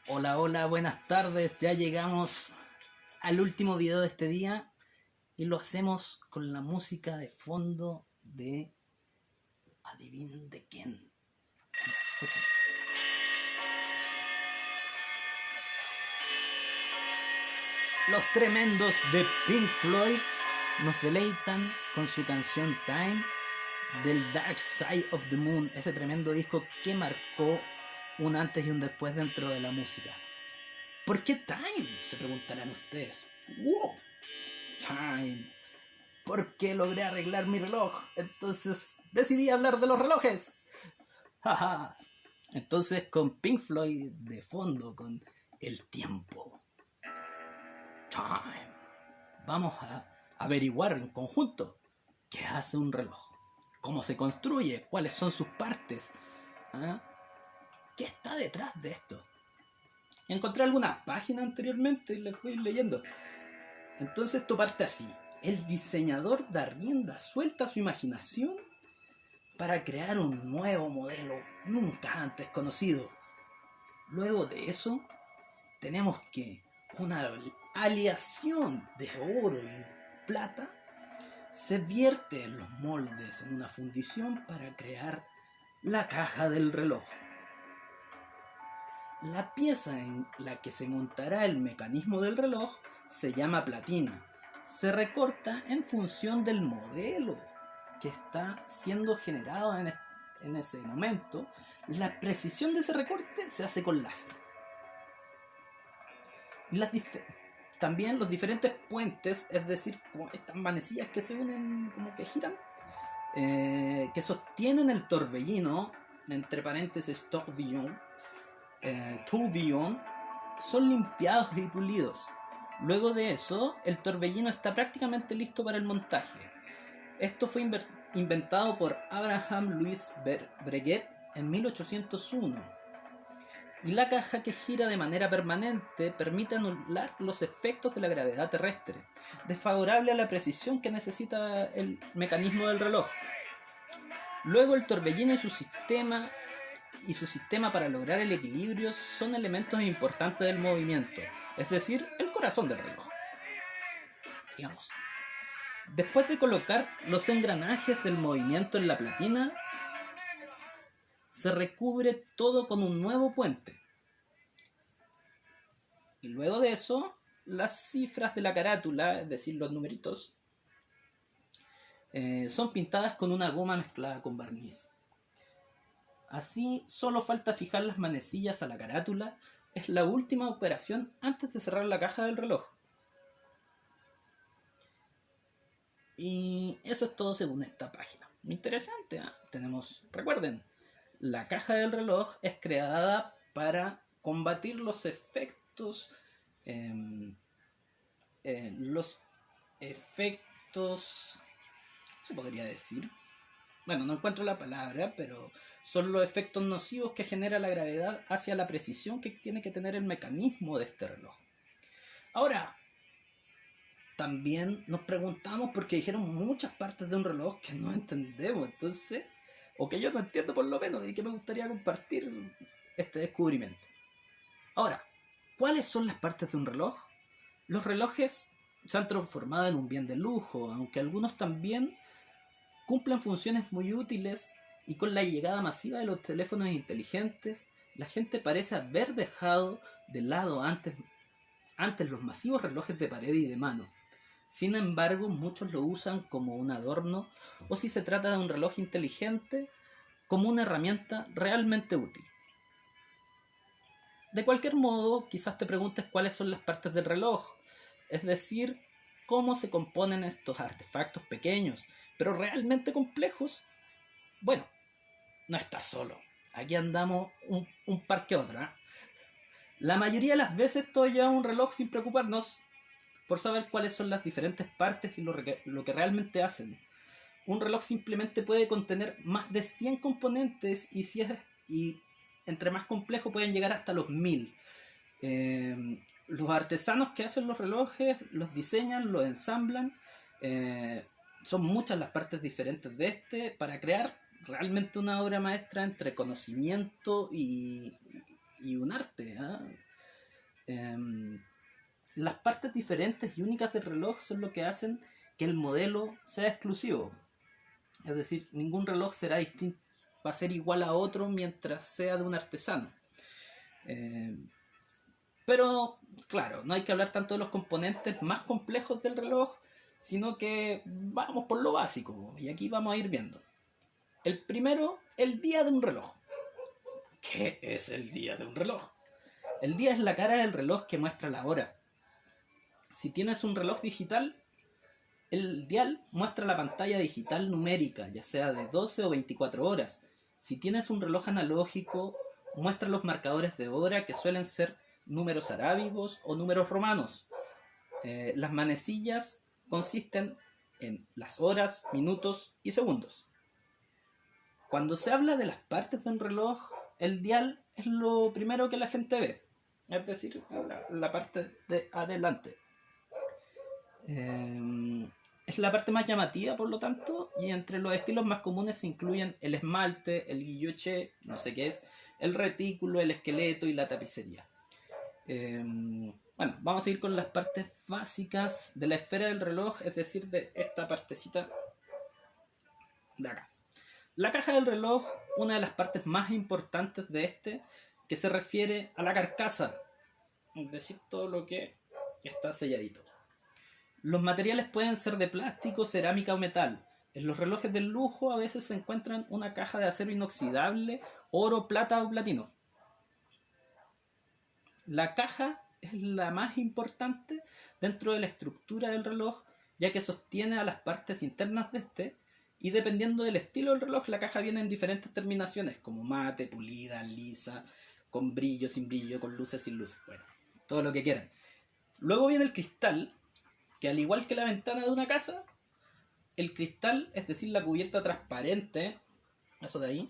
Hola, hola, buenas tardes. Ya llegamos al último video de este día y lo hacemos con la música de fondo de Adivinen de quién. Escuchen. Los tremendos de Pink Floyd nos deleitan con su canción Time del Dark Side of the Moon, ese tremendo disco que marcó un antes y un después dentro de la música. ¿Por qué Time? Se preguntarán ustedes. ¡Wow! Time. Porque logré arreglar mi reloj. Entonces decidí hablar de los relojes. Jaja. Entonces con Pink Floyd de fondo, con el tiempo. Time. Vamos a averiguar en conjunto qué hace un reloj. Cómo se construye, cuáles son sus partes. ¿Ah? ¿Qué está detrás de esto? Encontré algunas páginas anteriormente y les fui leyendo. Entonces esto parte así. El diseñador da rienda suelta a su imaginación para crear un nuevo modelo nunca antes conocido. Luego de eso, tenemos que una aleación de oro y plata se vierte en los moldes en una fundición para crear la caja del reloj. La pieza en la que se montará el mecanismo del reloj se llama platina. Se recorta en función del modelo que está siendo generado en ese momento. La precisión de ese recorte se hace con láser. Y también los diferentes puentes, es decir, como estas manecillas que se unen, como que giran, que sostienen el torbellino, entre paréntesis tourbillon, tourbillon, son limpiados y pulidos. Luego de eso, el torbellino está prácticamente listo para el montaje. Esto fue inventado por Abraham Louis Breguet en 1801. Y la caja que gira de manera permanente permite anular los efectos de la gravedad terrestre, desfavorable a la precisión que necesita el mecanismo del reloj. Luego el torbellino y su sistema para lograr el equilibrio son elementos importantes del movimiento, es decir, el corazón del reloj. Digamos. Después de colocar los engranajes del movimiento en la platina, se recubre todo con un nuevo puente. Y luego de eso, las cifras de la carátula, es decir, los numeritos, son pintadas con una goma mezclada con barniz. Así, solo falta fijar las manecillas a la carátula. Es la última operación antes de cerrar la caja del reloj. Y eso es todo según esta página. Muy interesante, ¿eh? Recuerden, la caja del reloj es creada para combatir los efectos, se podría decir, bueno, no encuentro la palabra, pero son los efectos nocivos que genera la gravedad hacia la precisión que tiene que tener el mecanismo de este reloj. Ahora, también nos preguntamos porque dijeron muchas partes de un reloj que no entendemos, entonces, o que yo no entiendo por lo menos, y que me gustaría compartir este descubrimiento. Ahora, ¿cuáles son las partes de un reloj? Los relojes se han transformado en un bien de lujo, aunque algunos también cumplen funciones muy útiles, y con la llegada masiva de los teléfonos inteligentes, la gente parece haber dejado de lado antes los masivos relojes de pared y de mano. Sin embargo, muchos lo usan como un adorno, o si se trata de un reloj inteligente, como una herramienta realmente útil. De cualquier modo, quizás te preguntes cuáles son las partes del reloj, es decir, cómo se componen estos artefactos pequeños, pero realmente complejos. Bueno, no estás solo. Aquí andamos un par que otra. La mayoría de las veces todos llevamos un reloj sin preocuparnos por saber cuáles son las diferentes partes y lo que realmente hacen. Un reloj simplemente puede contener más de 100 componentes y entre más complejo pueden llegar hasta los 1000. Los artesanos que hacen los relojes los diseñan, los ensamblan. Son muchas las partes diferentes de este para crear realmente una obra maestra entre conocimiento y un arte, ¿eh? las partes diferentes y únicas del reloj son lo que hacen que el modelo sea exclusivo. Es decir, ningún reloj será distinto, va a ser igual a otro mientras sea de un artesano. Pero, claro, no hay que hablar tanto de los componentes más complejos del reloj, sino que vamos por lo básico, y aquí vamos a ir viendo. El primero, el día de un reloj. ¿Qué es el día de un reloj? El día es la cara del reloj que muestra la hora. Si tienes un reloj digital, el dial muestra la pantalla digital numérica, ya sea de 12 o 24 horas. Si tienes un reloj analógico, muestra los marcadores de hora, que suelen ser números arábigos o números romanos. Las manecillas consisten en las horas, minutos y segundos. Cuando se habla de las partes de un reloj, el dial es lo primero que la gente ve, es decir, la parte de adelante. Es la parte más llamativa, por lo tanto, y entre los estilos más comunes se incluyen el esmalte, el guilloché, no sé qué es, el retículo, el esqueleto y la tapicería. Bueno, vamos a ir con las partes básicas de la esfera del reloj, es decir, de esta partecita de acá. La caja del reloj, una de las partes más importantes de este, que se refiere a la carcasa, es decir, todo lo que está selladito. Los materiales pueden ser de plástico, cerámica o metal. En los relojes de lujo a veces se encuentran una caja de acero inoxidable, oro, plata o platino. La caja es la más importante dentro de la estructura del reloj, ya que sostiene a las partes internas de este, y dependiendo del estilo del reloj, la caja viene en diferentes terminaciones, como mate, pulida, lisa, con brillo, sin brillo, con luces, sin luces, bueno, todo lo que quieran. Luego viene el cristal, que al igual que la ventana de una casa, el cristal, es decir, la cubierta transparente, eso de ahí,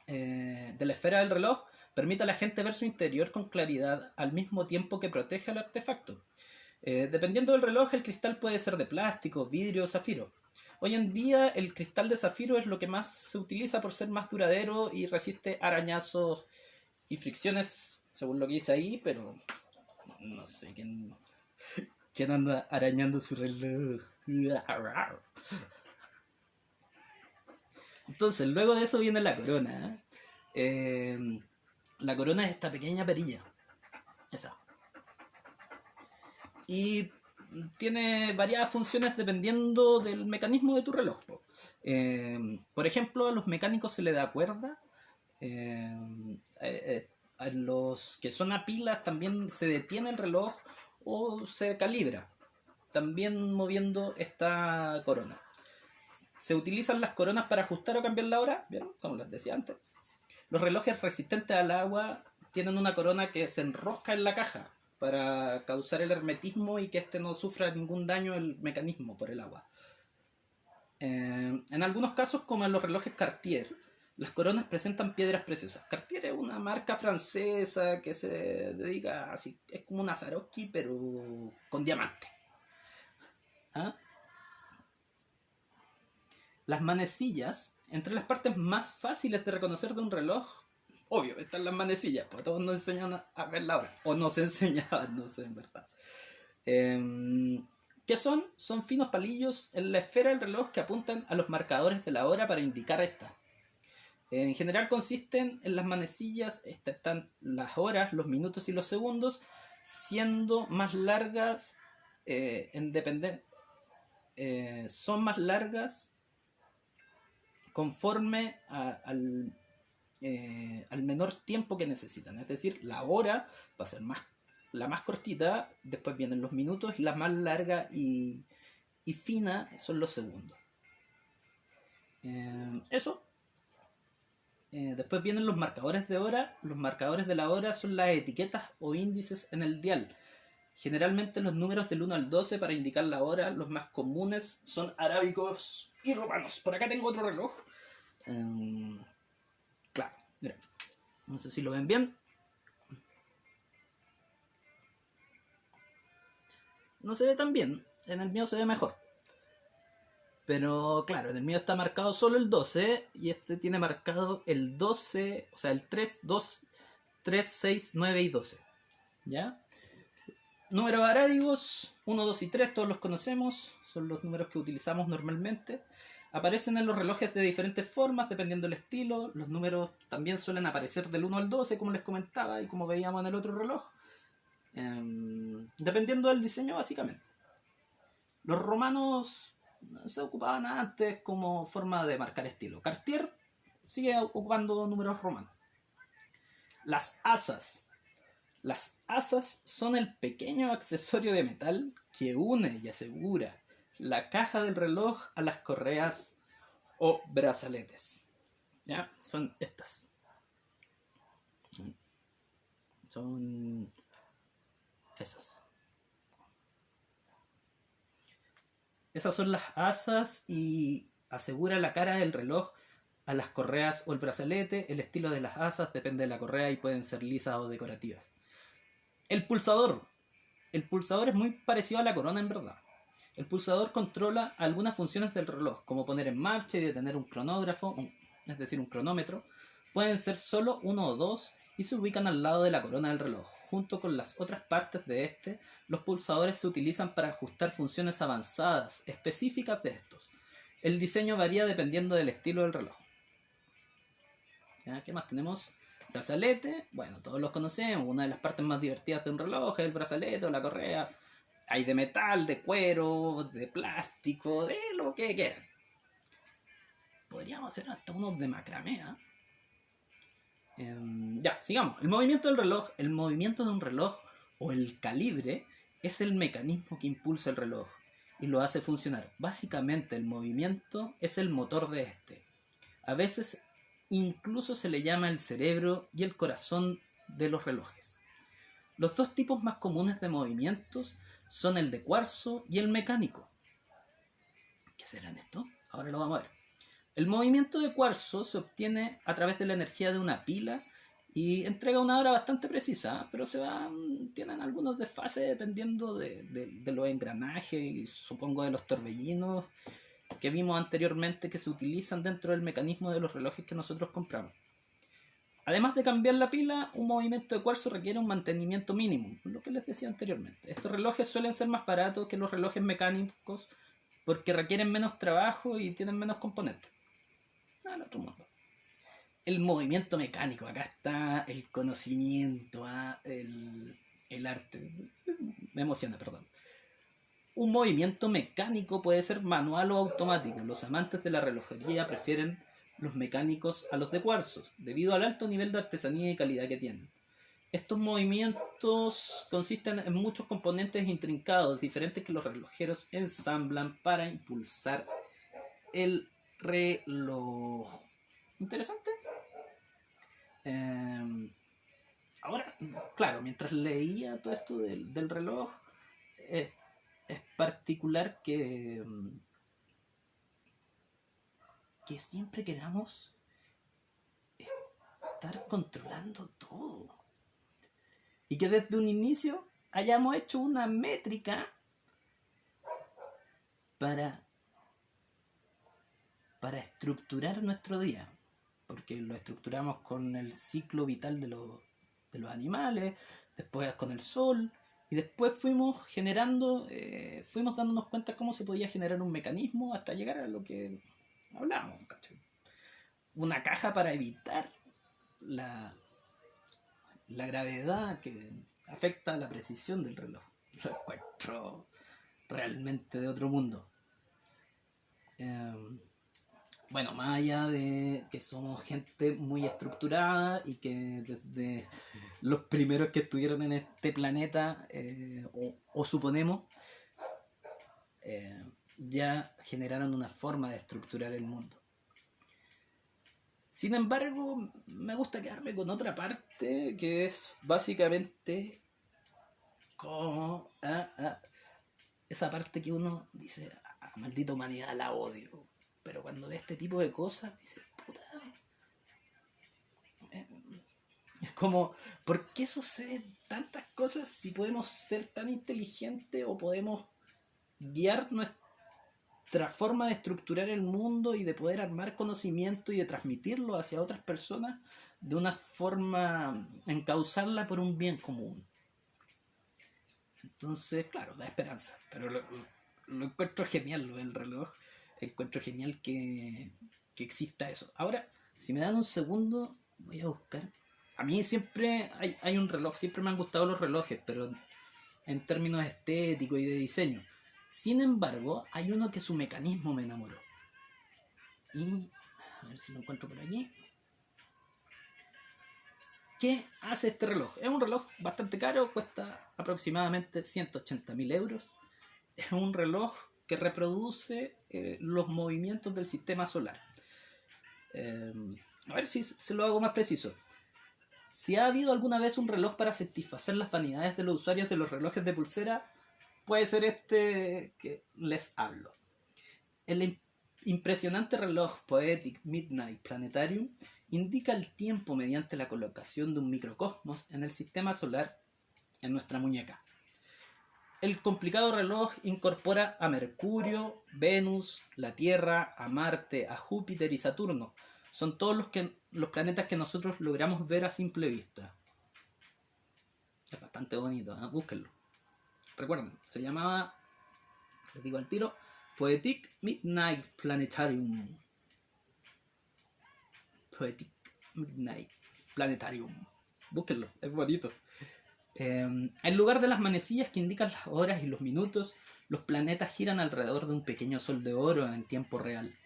de la esfera del reloj, permite a la gente ver su interior con claridad al mismo tiempo que protege al artefacto. Dependiendo del reloj, el cristal puede ser de plástico, vidrio o zafiro. Hoy en día el cristal de zafiro es lo que más se utiliza por ser más duradero y resiste arañazos y fricciones, según lo que dice ahí, pero no sé quién anda arañando su reloj. Entonces, luego de eso viene la corona. La corona es esta pequeña perilla. Esa. Y tiene variadas funciones dependiendo del mecanismo de tu reloj. Por ejemplo, a los mecánicos se le da cuerda. A los que son a pilas también se detiene el reloj o se calibra, también moviendo esta corona. Se utilizan las coronas para ajustar o cambiar la hora, ¿vieron? Como les decía antes. Los relojes resistentes al agua tienen una corona que se enrosca en la caja para causar el hermetismo y que este no sufra ningún daño el mecanismo por el agua. En algunos casos, como en los relojes Cartier, las coronas presentan piedras preciosas. Cartier es una marca francesa que se dedica así, es como una Swarovski pero con diamante. ¿Ah? Las manecillas, entre las partes más fáciles de reconocer de un reloj, obvio, están las manecillas, pues todos nos enseñan a ver la hora, o nos enseñaban, no sé en verdad. ¿Qué son? Son finos palillos en la esfera del reloj que apuntan a los marcadores de la hora para indicar esta. En general consisten en las manecillas, están las horas, los minutos y los segundos, siendo más largas, son más largas conforme al menor tiempo que necesitan. Es decir, la hora va a ser la más cortita, después vienen los minutos y la más larga y fina son los segundos. Eso. Después vienen los marcadores de hora. Los marcadores de la hora son las etiquetas o índices en el dial. Generalmente los números del 1 al 12 para indicar la hora. Los más comunes son arábicos y romanos. Por acá tengo otro reloj. Claro, mira. No sé si lo ven bien. No se ve tan bien. En el mío se ve mejor. Pero claro, en el mío está marcado solo el 12 y este tiene marcado el 12, o sea, el 3, 2, 3, 6, 9 y 12. ¿Ya? Números arábigos, 1, 2 y 3, todos los conocemos, son los números que utilizamos normalmente. Aparecen en los relojes de diferentes formas, dependiendo del estilo. Los números también suelen aparecer del 1 al 12, como les comentaba, y como veíamos en el otro reloj. Dependiendo del diseño, básicamente. Los romanos se ocupaban antes como forma de marcar estilo. Cartier sigue ocupando números romanos. Las asas. Las asas son el pequeño accesorio de metal que une y asegura la caja del reloj a las correas o brazaletes. ¿Ya? Son estas. Son esas. Esas son las asas y asegura la cara del reloj a las correas o el brazalete. El estilo de las asas depende de la correa y pueden ser lisas o decorativas. El pulsador. El pulsador es muy parecido a la corona en verdad. El pulsador controla algunas funciones del reloj, como poner en marcha y detener un cronógrafo, es decir, un cronómetro. Pueden ser solo uno o dos y se ubican al lado de la corona del reloj. Junto con las otras partes de este, los pulsadores se utilizan para ajustar funciones avanzadas, específicas de estos. El diseño varía dependiendo del estilo del reloj. ¿Ya? ¿Qué más tenemos? Brazalete, bueno, todos los conocemos, una de las partes más divertidas de un reloj es el brazalete o la correa. Hay de metal, de cuero, de plástico, de lo que quieran. Podríamos hacer hasta unos de macramé. Ya, sigamos. El movimiento del reloj, el movimiento de un reloj o el calibre es el mecanismo que impulsa el reloj y lo hace funcionar. Básicamente el movimiento es el motor de este. A veces incluso se le llama el cerebro y el corazón de los relojes. Los dos tipos más comunes de movimientos son el de cuarzo y el mecánico. ¿Qué serán estos? Ahora lo vamos a ver. El movimiento de cuarzo se obtiene a través de la energía de una pila y entrega una hora bastante precisa, pero tienen algunos desfases dependiendo de los engranajes y supongo de los torbellinos que vimos anteriormente que se utilizan dentro del mecanismo de los relojes que nosotros compramos. Además de cambiar la pila, un movimiento de cuarzo requiere un mantenimiento mínimo, lo que les decía anteriormente. Estos relojes suelen ser más baratos que los relojes mecánicos porque requieren menos trabajo y tienen menos componentes. Al otro mundo. El movimiento mecánico, acá está el conocimiento, el arte. Me emociona, perdón. Un movimiento mecánico puede ser manual o automático. Los amantes de la relojería prefieren los mecánicos a los de cuarzos, debido al alto nivel de artesanía y calidad que tienen. Estos movimientos consisten en muchos componentes intrincados, diferentes que los relojeros ensamblan para impulsar el reloj. Interesante. Ahora, claro, mientras leía todo esto del reloj, es particular que siempre queramos estar controlando todo. Y que desde un inicio hayamos hecho una métrica para estructurar nuestro día. Porque lo estructuramos con el ciclo vital de los animales, después con el sol, y después fuimos generando, fuimos dándonos cuenta cómo se podía generar un mecanismo hasta llegar a lo que hablábamos, ¿cachai? Una caja para evitar la gravedad que afecta a la precisión del reloj. Lo encuentro realmente de otro mundo. Bueno, más allá de que somos gente muy estructurada y que desde los primeros que estuvieron en este planeta, o suponemos, ya generaron una forma de estructurar el mundo. Sin embargo, me gusta quedarme con otra parte que es básicamente como esa parte que uno dice, maldita humanidad, la odio. Pero cuando ve este tipo de cosas, dice, puta. Es como, ¿por qué suceden tantas cosas si podemos ser tan inteligentes o podemos guiar nuestra forma de estructurar el mundo y de poder armar conocimiento y de transmitirlo hacia otras personas de una forma, encauzarla por un bien común? Entonces, claro, da esperanza. Pero lo encuentro genial lo del reloj. Encuentro genial que exista eso. Ahora, si me dan un segundo, voy a buscar. A mí siempre hay un reloj, siempre me han gustado los relojes, pero en términos estéticos y de diseño. Sin embargo, hay uno que su mecanismo me enamoró. Y a ver si lo encuentro por aquí. ¿Qué hace este reloj? Es un reloj bastante caro, cuesta aproximadamente 180.000 euros. Es un reloj que reproduce los movimientos del sistema solar. A ver si se lo hago más preciso. Si ha habido alguna vez un reloj para satisfacer las vanidades de los usuarios de los relojes de pulsera, puede ser este que les hablo. El impresionante reloj Poetic Midnight Planetarium indica el tiempo mediante la colocación de un microcosmos en el sistema solar en nuestra muñeca. El complicado reloj incorpora a Mercurio, Venus, la Tierra, a Marte, a Júpiter y Saturno. Son todos los planetas que nosotros logramos ver a simple vista. Es bastante bonito, ¿eh? Búsquenlo. Recuerden, se llamaba, les digo al tiro, Poetic Midnight Planetarium. Poetic Midnight Planetarium. Búsquenlo, es bonito. En lugar de las manecillas que indican las horas y los minutos, los planetas giran alrededor de un pequeño sol de oro en tiempo real.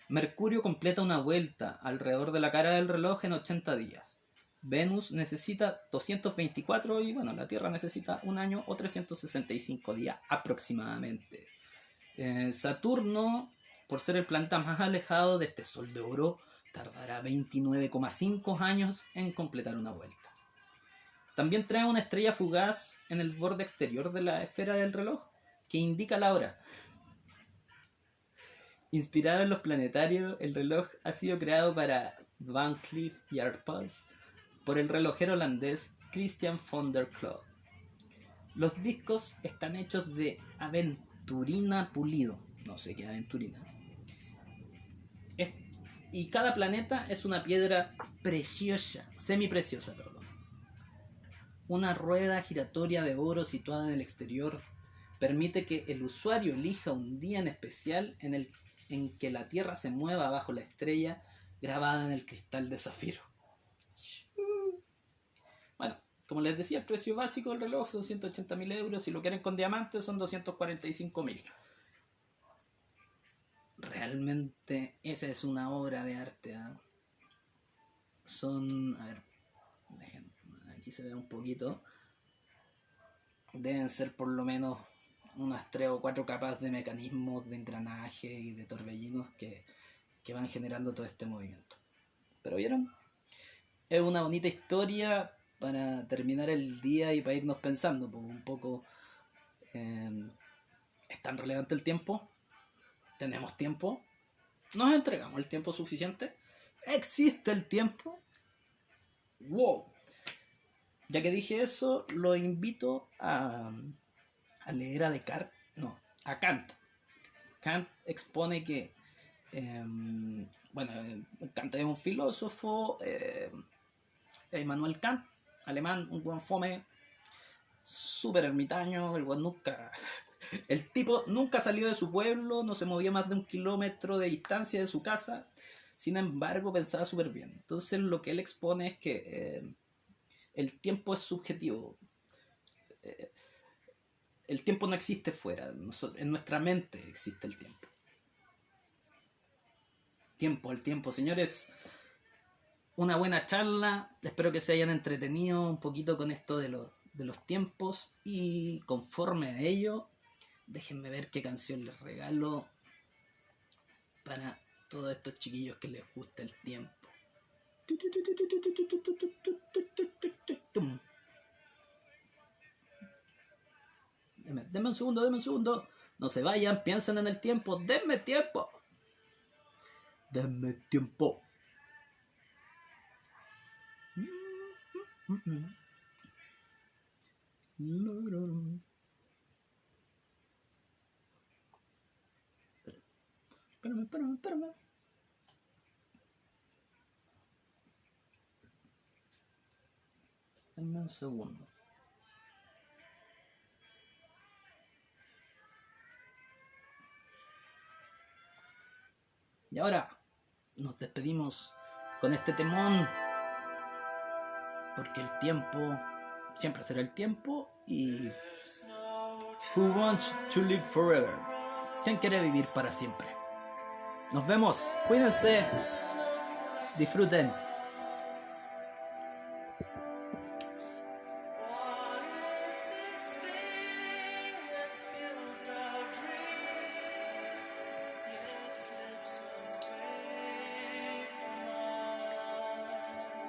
Mercurio completa una vuelta alrededor de la cara del reloj en 80 días. Venus necesita 224 y bueno, la Tierra necesita un año o 365 días aproximadamente. Saturno, por ser el planeta más alejado de este sol de oro, tardará 29,5 años en completar una vuelta. También trae una estrella fugaz en el borde exterior de la esfera del reloj que indica la hora. Inspirado en los planetarios, el reloj ha sido creado para Van Cleef y Arpels por el relojero holandés Christian von der Kloot. Los discos están hechos de aventurina pulido. No sé qué es aventurina. Y cada planeta es una piedra preciosa, semipreciosa, perdón. Una rueda giratoria de oro situada en el exterior permite que el usuario elija un día en especial en que la Tierra se mueva bajo la estrella grabada en el cristal de zafiro. Bueno, como les decía, el precio básico del reloj son 180.000 euros. Si lo quieren con diamantes son 245.000. Realmente esa es una obra de arte, ¿eh? Son, a ver, dejen, aquí se ve un poquito. Deben ser por lo menos unas 3 o 4 capas de mecanismos de engranaje y de torbellinos que van generando todo este movimiento. ¿Pero vieron? Es una bonita historia para terminar el día y para irnos pensando pues, un poco. ¿Es tan relevante el tiempo? ¿Tenemos tiempo? ¿Nos entregamos el tiempo suficiente? ¿Existe el tiempo? ¡Wow! Ya que dije eso, lo invito a leer a Descartes, no, a Kant. Kant expone que, bueno, Kant es un filósofo, Immanuel Kant, alemán, un buen fome, súper ermitaño, el tipo nunca salió de su pueblo, no se movía más de 1 kilómetro de distancia de su casa, sin embargo pensaba súper bien. Entonces lo que él expone es que el tiempo es subjetivo. El tiempo no existe fuera, en nuestra mente existe el tiempo. El tiempo, señores. Una buena charla, espero que se hayan entretenido un poquito con esto de los tiempos y conforme a ello, déjenme ver qué canción les regalo para todos estos chiquillos que les gusta el tiempo. Denme un segundo. No se vayan, piensen en el tiempo. Denme tiempo. Espérame. Denme un segundo. Y ahora nos despedimos con este temón, porque el tiempo siempre será el tiempo. Y Who Wants to Live Forever? ¿Quién quiere vivir para siempre? Nos vemos, cuídense, disfruten.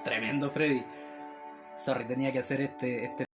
Tremendo, Freddy. Sorry, tenía que hacer este